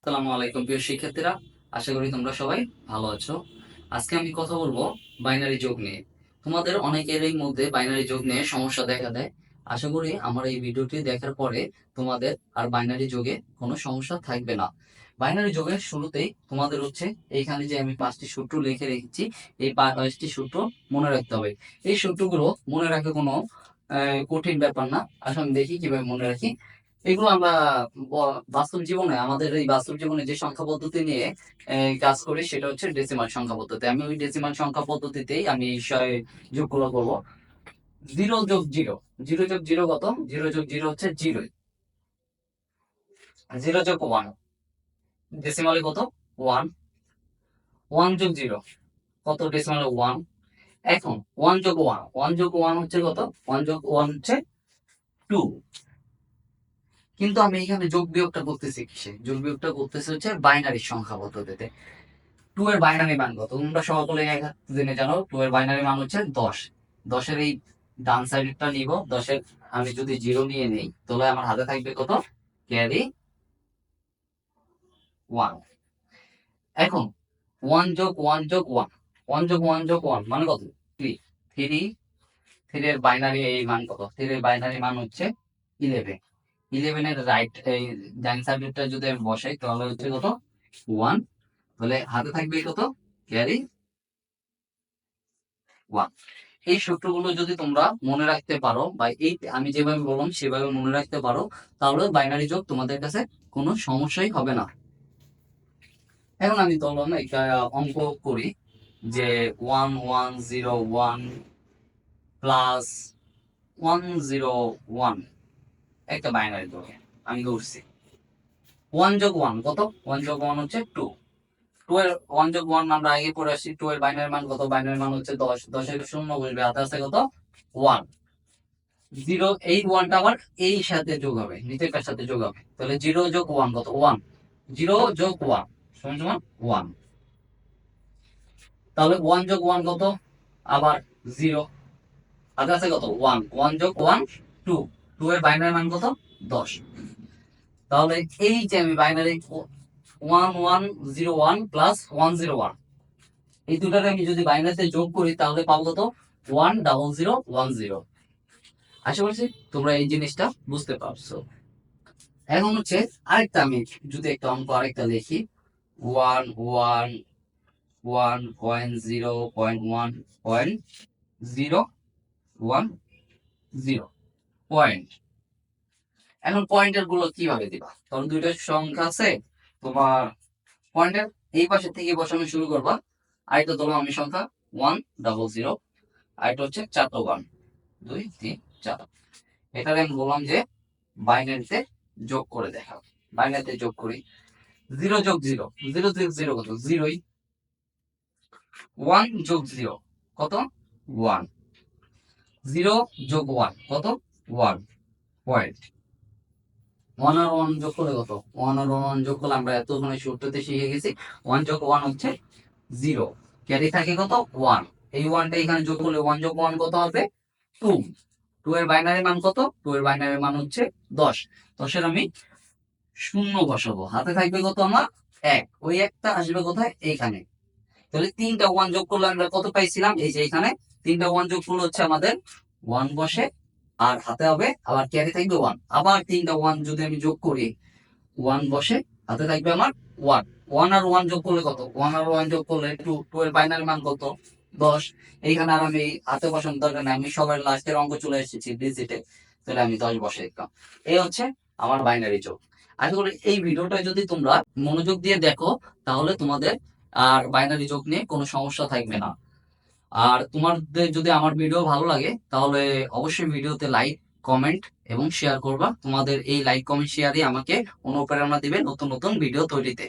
আসসালামু আলাইকুম প্রিয় শিক্ষার্থীরা, আশা করি তোমরা সবাই ভালো আছো। আজকে আমি কথা বলবো বাইনারি যোগ নিয়ে। তোমাদের অনেকেরই মধ্যে বাইনারি যোগ নিয়ে সমস্যা দেখা দেয়। আশা করি আমার এই ভিডিওটি দেখার পরে তোমাদের আর বাইনারি যোগে কোনো সমস্যা থাকবে না। বাইনারি যোগের শুরুতেই তোমাদের হচ্ছে এইখানে যে আমি 5টি সূত্র লিখে রেখেছি, এই 5টি সূত্র মনে রাখতে হবে। এই সূত্রগুলো মনে রাখা কোনো কঠিন ব্যাপার না। আসলে আমি দেখি কিভাবে মনে রাখি। এগুলো আমরা বাস্তব জীবনে, আমাদের এই বাস্তব জীবনে যে সংখ্যা পদ্ধতি নিয়ে কাজ করি সেটা হচ্ছে ডেসিমাল সংখ্যা পদ্ধতি। আমি ওই ডেসিমাল সংখ্যা পদ্ধতিতেই আমি এই যোগগুলো করবো। 0 যোগ 0, 0 যোগ 0 কত? 0 যোগ 0 হচ্ছে 0। 0 যোগ 1 ডেসিমালে কত? 1। 1 যোগ 0 কত? ডেসিমালে 1। এখন 1 যোগ 1, 1 যোগ 1 হচ্ছে কত? 1 যোগ 1 হচ্ছে 2। কিন্তু আমি এখানে যোগ বিয়োগটা করতেছি কিসে? যোগ বিয়োগটা করতেছি হচ্ছে বাইনারি সংখ্যা পদ্ধতিতে। 2 এর বাইনারি মান কত? তোমরা সকলে জেনে জানো 2 এর বাইনারি মান হচ্ছে 10। 10 এর এই ডান সাইডেরটা নিব। 10 এর আমি যদি 0 নিয়ে নেই তাহলে আমার হাতে থাকবে কত? ক্যারি 1। এখন 1 যোগ 1 যোগ 1, 1 যোগ 1 যোগ 1 মানে কত? 3। 3 এর বাইনারি এই মান কত? 3 এর বাইনারি মান হচ্ছে 11। 11 এর রাইট এই ডান সাইডেরটা যদি আমি বসাই তাহলে হচ্ছে কত? 1। তাহলে হাতে থাকবে কত? ক্যারি 1। এই সূত্রগুলো যদি তোমরা মনে রাখতে পারো বা এই আমি যেভাবে বললাম সেভাবে মনে রাখতে পারো, তাহলে বাইনারি যোগ তোমাদের কাছে কোনো সমস্যাই হবে না। এখন আমি ধরলাম একটা অঙ্ক করি যে 1101 প্লাস 101 একটা বাইনারি যোগ আমি করছি। 1 যোগ 1 কত? 1 যোগ 1 হচ্ছে 2। 2 এর 1 যোগ 1 আমরা আগে পড়ে আসছি। 2 এর বাইনারি মান কত? বাইনারি মান হচ্ছে 10। 10 এর শূন্য বসবে, হাতে আছে কত? 1। 0 এই 1টা আবার এই সাথে যোগ হবে, নিচেরটার সাথে যোগ হবে। তাহলে 0 যোগ 1 কত? 1। 0 যোগ 1 সমান সমান 1। তাহলে 1 যোগ 1 কত? আবার 0। হাতে আছে কত? 1। 1 যোগ 1 2। 2 এর বাইনারি মান কত? 10। তাহলে এই যে আমি বাইনারি 1101 প্লাস 101, এই দুটাকে আমি যদি বাইনারিতে যোগ করি তাহলে পাবো কত? 10010। আশা করছি তোমরা এই জিনিসটা বুঝতে পারছো। এখন হচ্ছে আরেকটা, আমি যদি একটা অঙ্ক আরেকটা লিখি 111.1.0.010 পয়েন্ট। এখন পয়েন্টার গুলো কিভাবে দিবা? তখন দুইটা সংখ্যা আছে তোমার, পয়েন্টার এই পাশে থেকে বসানো শুরু করবা। আরেকটা ধরো আমি সংখ্যা 100, আরেকটা হচ্ছে 4 1 2 3 4। এটাকে আমি বললাম যে বাইনারিতে যোগ করে দেখা। বাইনারিতে যোগ করি। 0 যোগ 0, 0 যোগ 0 কত? 0ই। 1 যোগ 0 কত? 1। 0 যোগ 1 কত? 1 পয়েন্ট। 1 আর 1 যোগ করলে কত? 1 আর 1 যোগ করলে আমরা এতক্ষণে সূত্রতে শিখে গেছি 1 যোগ 1 হচ্ছে 0। ক্যারি থাকে কত? 1। এই 1টা এখানে যোগ করলে 1 যোগ 1 কত হবে? 2। 2 এর বাইনারি মান কত? 2 এর বাইনারি মান হচ্ছে 10। 10 এর আমি শূন্য বসাবো, হাতে থাকবে কত আমার? 1। ওই একটা আসবে কোথায়? এইখানে। তাহলে 3টা 1 যোগ করলে আমরা কত পাইছিলাম? এই যে এখানে 3টা 1 যোগ করলে হচ্ছে আমাদের 1 বসে, আর হাতে হবে আবার ক্যারি থাকবে 1। আবার 3টা 1 যদি আমি যোগ করি 1 বসে, হাতে থাকবে আমার 1। 1 আর 1 যোগ করলে কত? 1 আর 1 যোগ করলে 2। 2 এর বাইনারি মান কত? 10। এইখানে আর আমি হাতে বসানোর দরকার নেই, আমি সবার লাস্টের অঙ্ক চলে এসেছি ডিজিটে। তাহলে আমি 10 বসে দিলাম। এই হচ্ছে আমার বাইনারি যোগ। আশা করি এই ভিডিওটা যদি তোমরা মনোযোগ দিয়ে দেখো তাহলে তোমাদের আর বাইনারি যোগ নিয়ে কোনো সমস্যা থাকবে না। আর তোমাদের যদি আমার ভিডিও ভালো লাগে তাহলে অবশ্যই ভিডিওতে লাইক, কমেন্ট এবং শেয়ার করবা। তোমাদের এই লাইক, কমেন্ট, শেয়ারই আমাকে অনুপ্রেরণা দিবে নতুন নতুন ভিডিও তৈরিতে।